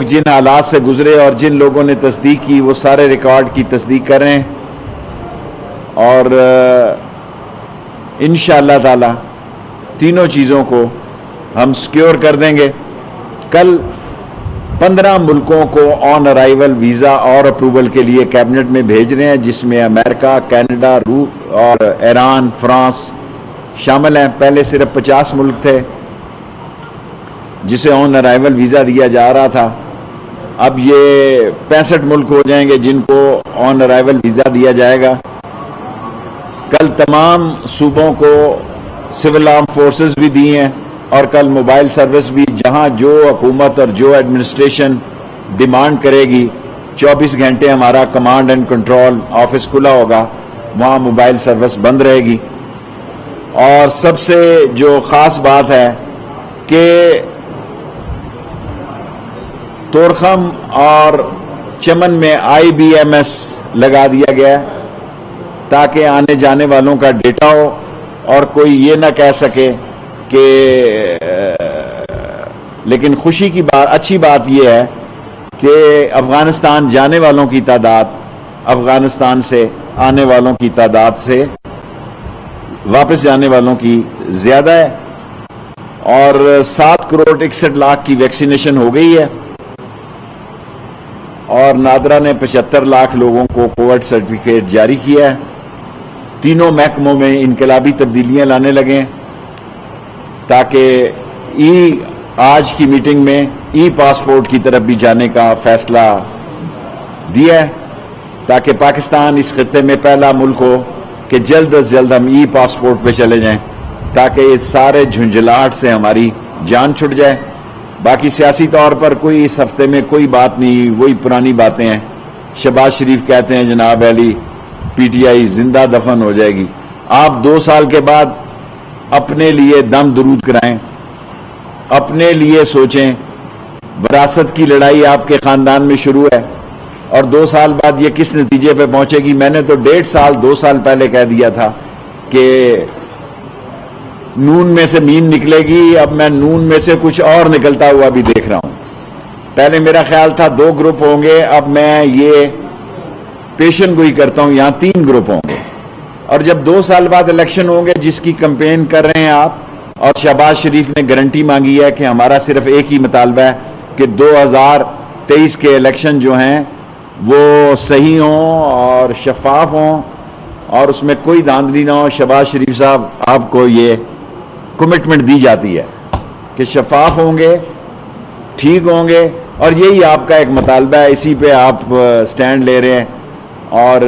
جن حالات سے گزرے اور جن لوگوں نے تصدیق کی وہ سارے ریکارڈ کی تصدیق کریں اور انشاءاللہ تعالی تینوں چیزوں کو ہم سیکیور کر دیں گے. کل 15 ملکوں کو آن ارائیول ویزا اور اپروول کے لیے کیبنٹ میں بھیج رہے ہیں، جس میں امریکہ، کینیڈا، روس اور ایران، فرانس شامل ہیں. پہلے صرف 50 ملک تھے جسے آن ارائیول ویزا دیا جا رہا تھا. اب یہ 65 ملک ہو جائیں گے جن کو آن ارائیول ویزا دیا جائے گا. کل تمام صوبوں کو سول آرم فورسز بھی دی ہیں اور کل موبائل سروس بھی، جہاں جو حکومت اور جو ایڈمنسٹریشن ڈیمانڈ کرے گی 24 گھنٹے ہمارا کمانڈ اینڈ کنٹرول آفس کھلا ہوگا، وہاں موبائل سروس بند رہے گی. اور سب سے جو خاص بات ہے کہ تورخم اور چمن میں IBMS لگا دیا گیا ہے تاکہ آنے جانے والوں کا ڈیٹا ہو اور کوئی یہ نہ کہہ سکے کہ لیکن خوشی کی بات، اچھی بات یہ ہے کہ افغانستان جانے والوں کی تعداد افغانستان سے آنے والوں کی تعداد سے واپس جانے والوں کی زیادہ ہے اور 7 کروڑ 61 لاکھ کی ویکسینیشن ہو گئی ہے اور نادرا نے 75 لاکھ لوگوں کو کووڈ سرٹیفکیٹ جاری کیا ہے. تینوں محکموں میں انقلابی تبدیلیاں لانے لگے تاکہ آج کی میٹنگ میں پاسپورٹ کی طرف بھی جانے کا فیصلہ دیا ہے تاکہ پاکستان اس خطے میں پہلا ملک ہو کہ جلد از جلد ہم پاسپورٹ پہ چلے جائیں تاکہ اس سارے جھنجھلاہٹ سے ہماری جان چھٹ جائے. باقی سیاسی طور پر کوئی اس ہفتے میں کوئی بات نہیں، وہی پرانی باتیں ہیں. شہباز شریف کہتے ہیں جناب علی PTI زندہ دفن ہو جائے گی. آپ 2 سال کے بعد اپنے لیے دم درود کرائیں، اپنے لیے سوچیں. وراثت کی لڑائی آپ کے خاندان میں شروع ہے اور 2 سال بعد یہ کس نتیجے پہ پہنچے گی. میں نے تو 2 سال پہلے کہہ دیا تھا کہ نون میں سے میم نکلے گی. اب میں نون میں سے کچھ اور نکلتا ہوا بھی دیکھ رہا ہوں. پہلے میرا خیال تھا 2 گروپ ہوں گے، اب میں یہ پیشن گوئی کرتا ہوں یہاں 3 گروپ ہوں گے. اور جب 2 سال بعد الیکشن ہوں گے جس کی کمپین کر رہے ہیں آپ، اور شہباز شریف نے گارنٹی مانگی ہے کہ ہمارا صرف ایک ہی مطالبہ ہے کہ 2023 کے الیکشن جو ہیں وہ صحیح ہوں اور شفاف ہوں اور اس میں کوئی دھاندلی نہ ہو. شہباز شریف صاحب آپ کو یہ کمٹمنٹ دی جاتی ہے کہ شفاف ہوں گے، ٹھیک ہوں گے اور یہی آپ کا ایک مطالبہ ہے، اسی پہ آپ سٹینڈ لے رہے ہیں. اور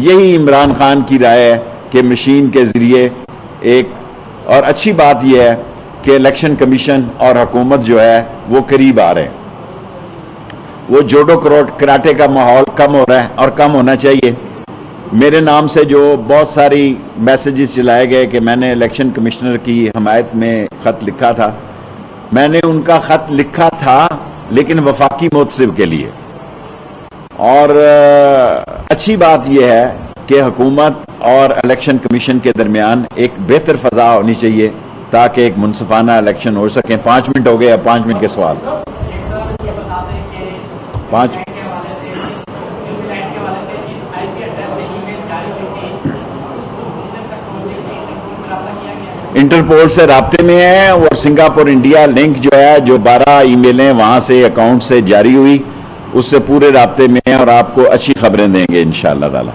یہی عمران خان کی رائے ہے کہ مشین کے ذریعے ایک اور اچھی بات یہ ہے کہ الیکشن کمیشن اور حکومت جو ہے وہ قریب آ رہے ہیں. وہ جوڈو کراٹے کا ماحول کم ہو رہا ہے اور کم ہونا چاہیے. میرے نام سے جو بہت ساری میسیجز چلائے گئے کہ میں نے الیکشن کمشنر کی حمایت میں خط لکھا تھا، میں نے ان کا خط لکھا تھا لیکن وفاقی محتسب کے لیے. اور اچھی بات یہ ہے کہ حکومت اور الیکشن کمیشن کے درمیان ایک بہتر فضا ہونی چاہیے تاکہ ایک منصفانہ الیکشن ہو سکیں. 5 منٹ ہو گئے، اب 5 منٹ کے سوال. 5 انٹرپول سے رابطے میں ہیں اور سنگاپور انڈیا لنک جو ہے، جو 12 ای میلیں وہاں سے اکاؤنٹ سے جاری ہوئی، اس سے پورے رابطے میں ہیں اور آپ کو اچھی خبریں دیں گے انشاءاللہ تعالی.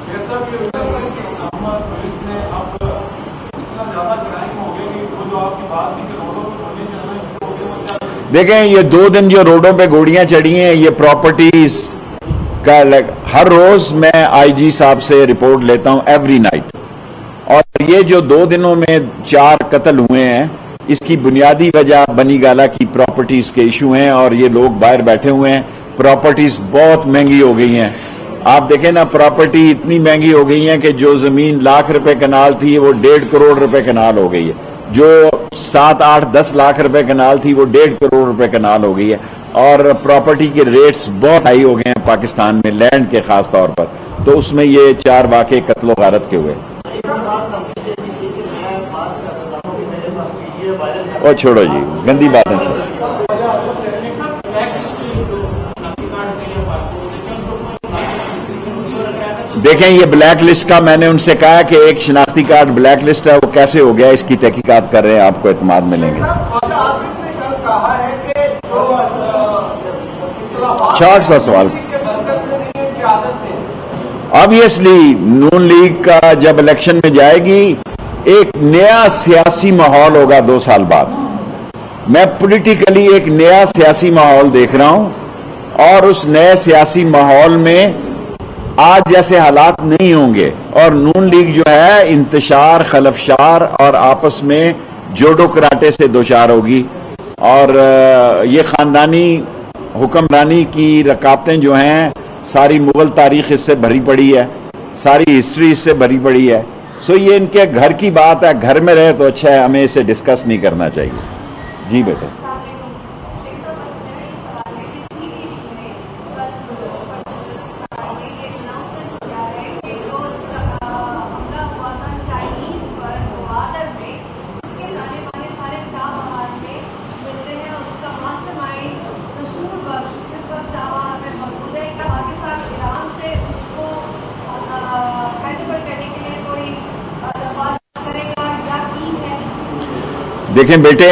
دیکھیں یہ 2 دن جو روڈوں پہ گوڑیاں چڑھی ہیں، یہ پراپرٹیز کا ہر روز میں IG صاحب سے رپورٹ لیتا ہوں ایوری نائٹ. اور یہ جو 2 دنوں میں 4 قتل ہوئے ہیں، اس کی بنیادی وجہ بنی گالا کی پراپرٹیز کے ایشو ہیں اور یہ لوگ باہر بیٹھے ہوئے ہیں. پراپرٹیز بہت مہنگی ہو گئی ہیں. آپ دیکھیں نا، پراپرٹی اتنی مہنگی ہو گئی ہے کہ جو زمین لاکھ روپے کنال تھی وہ 1.5 کروڑ روپے کنال ہو گئی ہے. جو 7, 8, 10 لاکھ روپے کنال تھی وہ 1.5 کروڑ روپے کنال ہو گئی ہے. اور پراپرٹی کے ریٹس بہت ہائی ہو گئے ہیں پاکستان میں، لینڈ کے خاص طور پر. تو اس میں یہ 4 واقعے قتل و غارت کے ہوئے. اور چھوڑو جی، گندی باتیں چھوڑو. دیکھیں یہ بلیک لسٹ کا میں نے ان سے کہا کہ ایک شناختی کارڈ بلیک لسٹ ہے وہ کیسے ہو گیا اس کی تحقیقات کر رہے ہیں آپ کو اعتماد ملیں گے. شارٹ سا سوال. آبویسلی نون لیگ کا جب الیکشن میں جائے گی ایک نیا سیاسی ماحول ہوگا 2 سال بعد. میں پولیٹیکلی ایک نیا سیاسی ماحول دیکھ رہا ہوں اور اس نئے سیاسی ماحول میں آج جیسے حالات نہیں ہوں گے اور نون لیگ جو ہے انتشار خلفشار اور آپس میں جوڑو کراٹے سے دوچار ہوگی اور یہ خاندانی حکمرانی کی رکاوٹیں جو ہیں ساری مغل تاریخ اس سے بھری پڑی ہے, ساری ہسٹری اس سے بھری پڑی ہے. سو یہ ان کے گھر کی بات ہے, گھر میں رہے تو اچھا ہے, ہمیں اسے ڈسکس نہیں کرنا چاہیے. جی بیٹا. دیکھیں بیٹے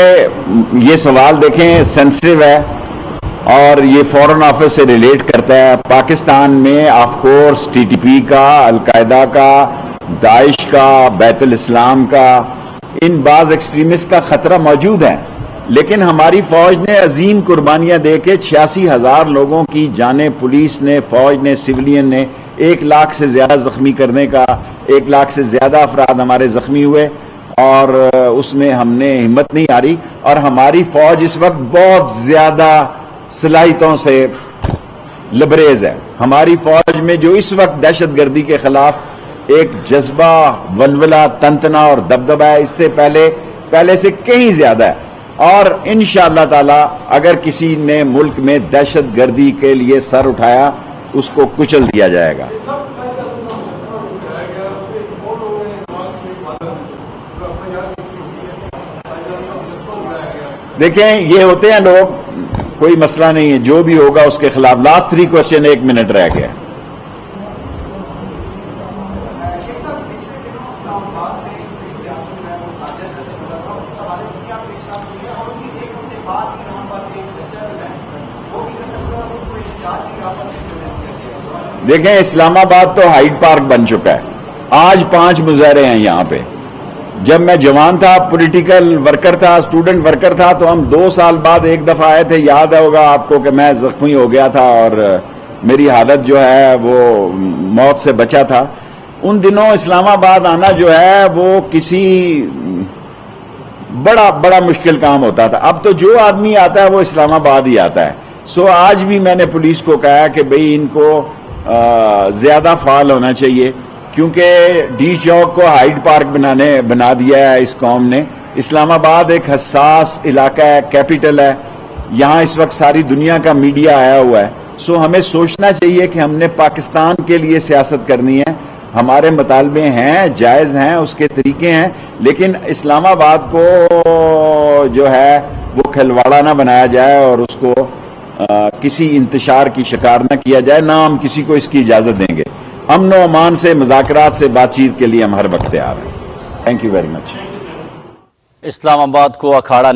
یہ سوال دیکھیں سینسٹیو ہے اور یہ فورن آفس سے ریلیٹ کرتا ہے. پاکستان میں of course T T P کا, القاعدہ کا, داعش کا, بیت الاسلام کا, ان بعض ایکسٹریمسٹ کا خطرہ موجود ہے, لیکن ہماری فوج نے عظیم قربانیاں دے کے 86,000 لوگوں کی جانیں, پولیس نے, فوج نے, سولین نے 1 لاکھ سے زیادہ زخمی کرنے کا, 1 لاکھ سے زیادہ افراد ہمارے زخمی ہوئے اور اس میں ہم نے ہمت نہیں ہاری. اور ہماری فوج اس وقت بہت زیادہ صلاحیتوں سے لبریز ہے. ہماری فوج میں جو اس وقت دہشت گردی کے خلاف ایک جذبہ, ولولہ, تنتنا اور دبدبہ ہے, اس سے پہلے سے کہیں زیادہ ہے. اور انشاءاللہ تعالی اگر کسی نے ملک میں دہشت گردی کے لیے سر اٹھایا اس کو کچل دیا جائے گا. دیکھیں یہ ہوتے ہیں لوگ, کوئی مسئلہ نہیں ہے, جو بھی ہوگا اس کے خلاف. لاسٹ 3 کوشچن, 1 منٹ رہ گیا. دیکھیں اسلام آباد تو ہائیڈ پارک بن چکا ہے. آج 5 مظاہرے ہیں یہاں پہ. جب میں جوان تھا, پولیٹیکل ورکر تھا, اسٹوڈنٹ ورکر تھا, تو ہم 2 سال بعد ایک دفعہ آئے تھے, یاد ہوگا آپ کو کہ میں زخمی ہو گیا تھا اور میری حالت جو ہے وہ موت سے بچا تھا. ان دنوں اسلام آباد آنا جو ہے وہ کسی بڑا مشکل کام ہوتا تھا. اب تو جو آدمی آتا ہے وہ اسلام آباد ہی آتا ہے. سو آج بھی میں نے پولیس کو کہا کہ بھئی ان کو زیادہ فعال ہونا چاہیے, کیونکہ ڈی چوک کو ہائیڈ پارک بنا دیا ہے اس قوم نے. اسلام آباد ایک حساس علاقہ ہے, کیپٹل ہے, یہاں اس وقت ساری دنیا کا میڈیا آیا ہوا ہے. سو ہمیں سوچنا چاہیے کہ ہم نے پاکستان کے لیے سیاست کرنی ہے. ہمارے مطالبے ہیں, جائز ہیں, اس کے طریقے ہیں, لیکن اسلام آباد کو جو ہے وہ کھلواڑا نہ بنایا جائے اور اس کو کسی انتشار کی شکار نہ کیا جائے. نہ ہم کسی کو اس کی اجازت دیں گے. امن و امان سے, مذاکرات سے بات چیت کے لیے ہم ہر وقت تیار ہیں. Thank you very much. Islamabad کو اکھاڑا نہ